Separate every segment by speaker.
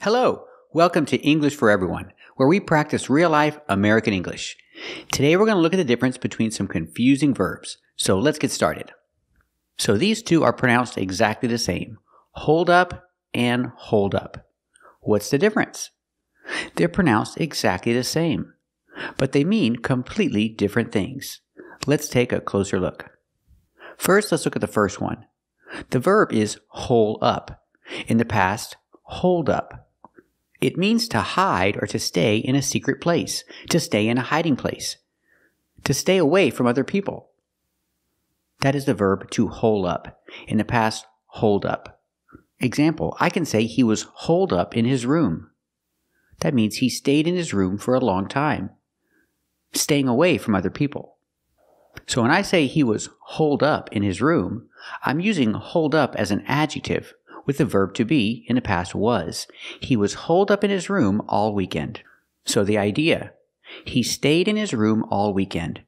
Speaker 1: Hello, welcome to English for Everyone, where we practice real-life American English. Today we're going to look at the difference between some confusing verbs, so let's get started. So these two are pronounced exactly the same, hold up and hold up. What's the difference? They're pronounced exactly the same, but they mean completely different things. Let's take a closer look. First, let's look at the first one. The verb is hole up. In the past, hold up. It means to hide or to stay in a secret place, to stay in a hiding place, to stay away from other people. That is the verb to hole up. In the past, hold up. Example, I can say he was holed up in his room. That means he stayed in his room for a long time, staying away from other people. So when I say he was holed up in his room, I'm using hold up as an adjective with the verb to be in the past was. He was holed up in his room all weekend. So the idea, he stayed in his room all weekend.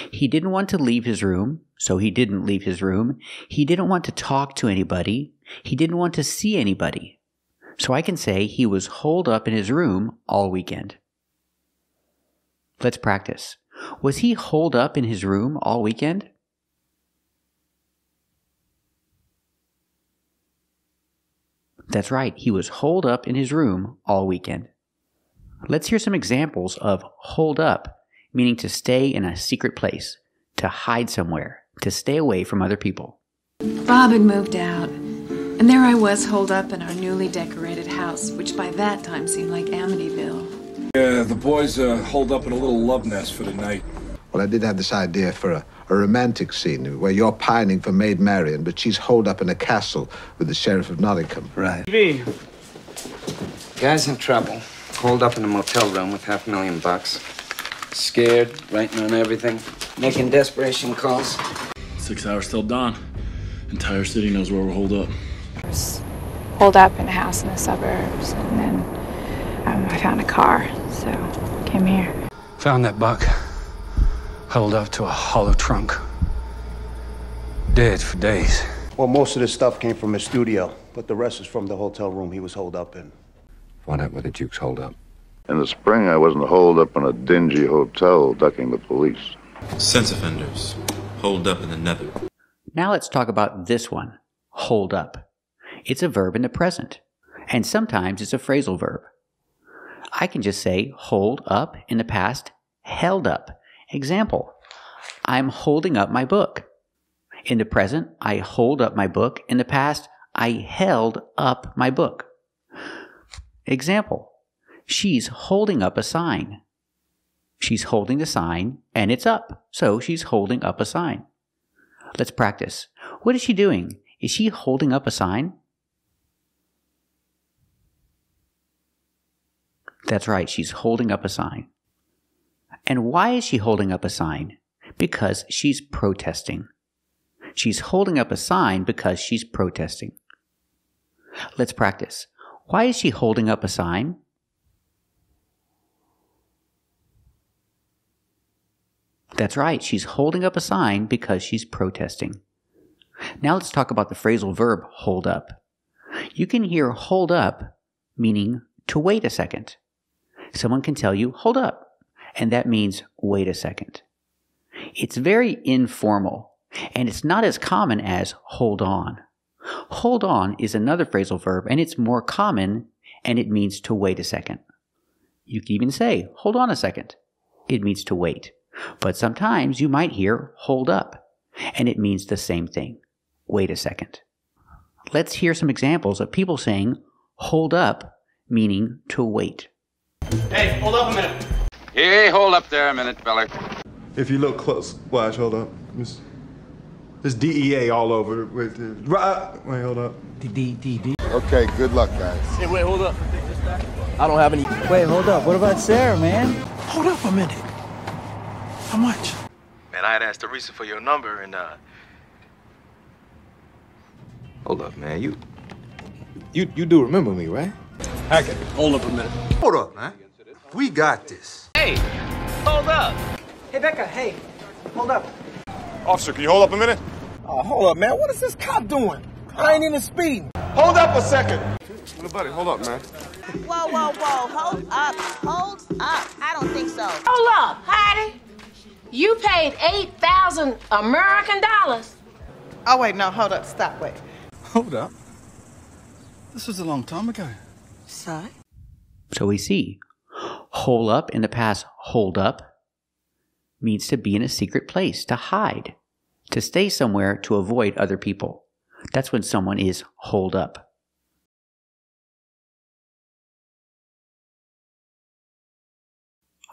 Speaker 1: He didn't want to leave his room, so he didn't leave his room. He didn't want to talk to anybody. He didn't want to see anybody. So I can say he was holed up in his room all weekend. Let's practice. Was he holed up in his room all weekend? That's right, he was holed up in his room all weekend. Let's hear some examples of hold up, meaning to stay in a secret place, to hide somewhere, to stay away from other people.
Speaker 2: Bob had moved out, and there I was holed up in our newly decorated house, which by that time seemed like Amityville.
Speaker 3: Yeah, the boys holed up in a little love nest for the night.
Speaker 4: Well, I did have this idea for a romantic scene where you're pining for Maid Marian, but she's holed up in a castle with the Sheriff of Nottingham.
Speaker 5: Right. Guy's in trouble. Holed up in a motel room with $500,000. Scared, writing on everything, making desperation calls.
Speaker 6: 6 hours till dawn. Entire city knows where we're holed up.
Speaker 7: I was holed up in a house in the suburbs, and then I found a car, so came here.
Speaker 8: Found that buck, huddled up to a hollow trunk. Dead for days.
Speaker 9: Well, most of this stuff came from his studio, but the rest is from the hotel room he was holed up in.
Speaker 4: Find out where the Duke's holed up.
Speaker 10: In the spring, I wasn't holed up in a dingy hotel ducking the police.
Speaker 11: Sense offenders, holed up in the nether.
Speaker 1: Now let's talk about this one, hold up. It's a verb in the present, and sometimes it's a phrasal verb. I can just say hold up in the past, held up. Example, I'm holding up my book. In the present, I hold up my book. In the past, I held up my book. Example, she's holding up a sign. She's holding the sign and it's up, so she's holding up a sign. Let's practice. What is she doing? Is she holding up a sign? That's right, she's holding up a sign. And why is she holding up a sign? Because she's protesting. She's holding up a sign because she's protesting. Let's practice. Why is she holding up a sign? That's right, she's holding up a sign because she's protesting. Now let's talk about the phrasal verb hold up. You can hear hold up meaning to wait a second. Someone can tell you hold up, and that means wait a second. It's very informal, and it's not as common as hold on. Hold on is another phrasal verb, and it's more common, and it means to wait a second. You can even say, hold on a second. It means to wait. But sometimes you might hear hold up, and it means the same thing. Wait a second. Let's hear some examples of people saying hold up, meaning to wait.
Speaker 12: Hey, hold up a minute.
Speaker 5: Hey, hold up there a minute, fella.
Speaker 13: If you look close, watch, hold up. There's DEA all over. Wait, hold up.
Speaker 10: D. Okay, good luck, guys.
Speaker 12: Hey, wait, hold up. I don't have any.
Speaker 14: Wait, hold up. What about Sarah, man?
Speaker 12: Hold up a minute. How much?
Speaker 15: Man, I had asked Teresa for your number and,
Speaker 5: Hold up, man. You do remember me, right?
Speaker 12: Hackett, hold up a minute.
Speaker 9: Hold up, man. We got this.
Speaker 5: Hey, hold up.
Speaker 14: Hey, Becca, hey, hold up.
Speaker 3: Officer, can you hold up a minute?
Speaker 12: Oh, hold up, man. What is this cop doing? I ain't even speeding.
Speaker 3: Hold up a second. Little buddy, hold up, man.
Speaker 16: Whoa, whoa, whoa. Hold up. Hold up. I don't think so.
Speaker 17: Hold up, Heidi. You paid 8,000 American dollars.
Speaker 16: Oh, wait, no, hold up. Stop, wait.
Speaker 12: Hold up. This was a long time ago.
Speaker 16: Son?
Speaker 1: So we see, hole up in the past, hold up, means to be in a secret place, to hide, to stay somewhere to avoid other people. That's when someone is holed up.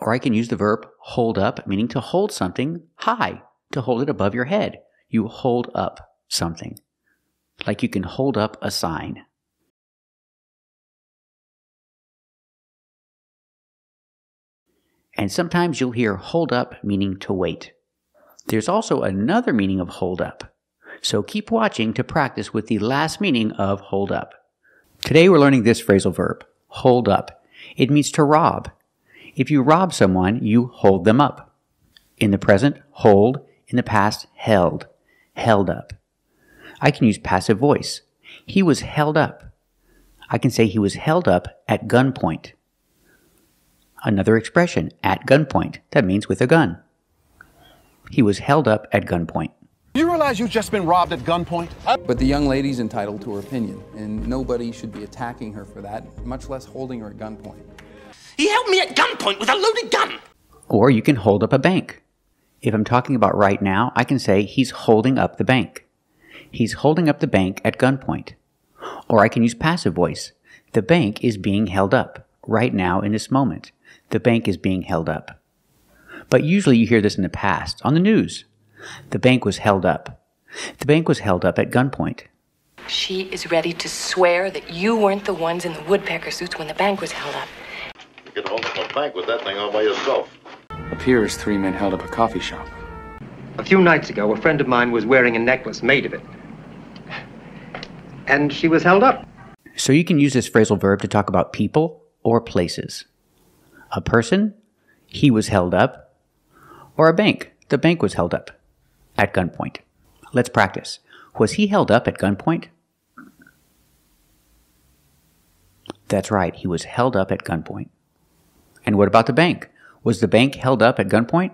Speaker 1: Or I can use the verb hold up, meaning to hold something high, to hold it above your head. You hold up something, like you can hold up a sign. And sometimes you'll hear hold up, meaning to wait. There's also another meaning of hold up. So keep watching to practice with the last meaning of hold up. Today we're learning this phrasal verb, hold up. It means to rob. If you rob someone, you hold them up. In the present, hold. In the past, held. Held up. I can use passive voice. He was held up. I can say he was held up at gunpoint. Another expression, at gunpoint. That means with a gun. He was held up at gunpoint.
Speaker 12: You realize you've just been robbed at gunpoint?
Speaker 18: But the young lady's entitled to her opinion, and nobody should be attacking her for that, much less holding her at gunpoint.
Speaker 19: He held me at gunpoint with a loaded gun.
Speaker 1: Or you can hold up a bank. If I'm talking about right now, I can say he's holding up the bank. He's holding up the bank at gunpoint. Or I can use passive voice. The bank is being held up right now in this moment. The bank is being held up. But usually you hear this in the past, on the news. The bank was held up. The bank was held up at gunpoint.
Speaker 17: She is ready to swear that you weren't the ones in the woodpecker suits when the bank was held up.
Speaker 10: You can hold up a bank with that thing all by yourself.
Speaker 18: Appears 3 men held up a coffee shop.
Speaker 20: A few nights ago, a friend of mine was wearing a necklace made of it. And she was held up.
Speaker 1: So you can use this phrasal verb to talk about people or places. A person, he was held up. Or a bank, the bank was held up at gunpoint. Let's practice. Was he held up at gunpoint? That's right, he was held up at gunpoint. And what about the bank? Was the bank held up at gunpoint?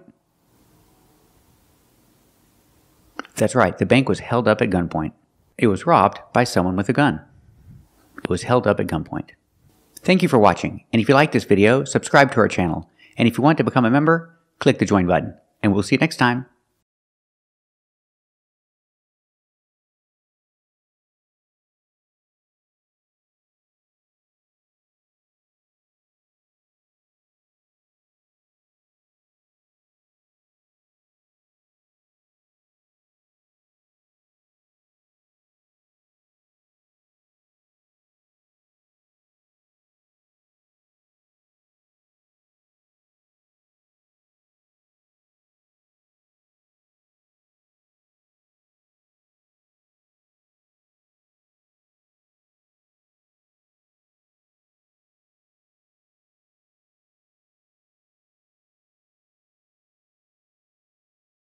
Speaker 1: That's right, the bank was held up at gunpoint. It was robbed by someone with a gun. It was held up at gunpoint. Thank you for watching, and if you like this video, subscribe to our channel. And if you want to become a member, click the join button. And we'll see you next time.